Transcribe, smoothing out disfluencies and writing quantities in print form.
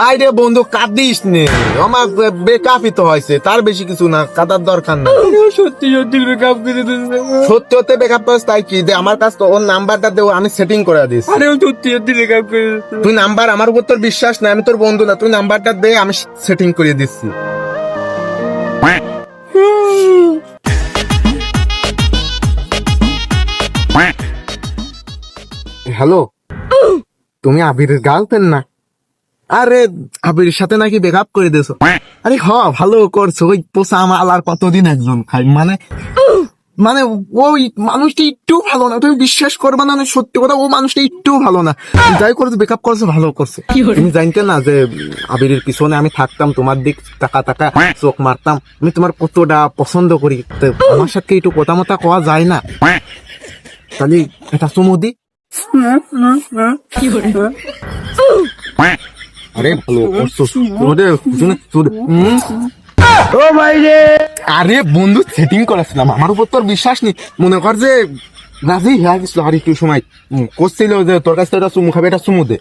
আরে বন্ধু কাঁদিস নে, আমার বেকআপই তো হয়েছে, তার বেশি কিছু না, কাঁদার দরকার না। সত্যি সত্যি ব্রেকআপ করে দিয়েছে। সত্যি হতে বেকআপ পাস তাই কি দে, আমার কাছে তো ওর নাম্বারটা দেও, আমি সেটিং করে দিস। আরে ও সত্যি সত্যি ব্রেকআপ করে দিয়েছে। তুই নাম্বার, আমার উপর তোর বিশ্বাস না, আমি তোর বন্ধু না, তুই নাম্বারটা দে, আমি সেটিং করে দিচ্ছি। হ্যালো, তুমি আবিরের গার্লফ্রেন্ড না? আরে আবিরের সাথে নাকি ব্রেকআপ করে দিয়েছো? আরে ভালো করছো, ওই পোষা আমার আর কতদিন একজন খাই, মানে মানে ওই মানুষটা একটু ভালো না, তুমি বিশ্বাস করবে না, না সত্যি কথা, ও মানুষটা একটু ভালো না। যাই করছো ব্রেকআপ করছো, ভালো করছে। তুমি জানতে না যে আবিরের পিছনে আমি থাকতাম, তোমার দিক টাকা টাকা চোখ মারতাম, আমি তোমার কতটা পছন্দ করি, তো আমার সাথে একটু কথা মতা কওয়া যায় না? তাহলে এটা চুমুদি। আরে ভালো করছো, ও ভাই রে, আরে বন্ধু সেটিং করেছিলাম, আমার উপর তোর বিশ্বাস নেই, মনে কর যে রাজি হয়ে গেছিল। আর একটু সময় করছিল যে তোর কাছে একটা চুমু খাবে, এটা চুমু দে।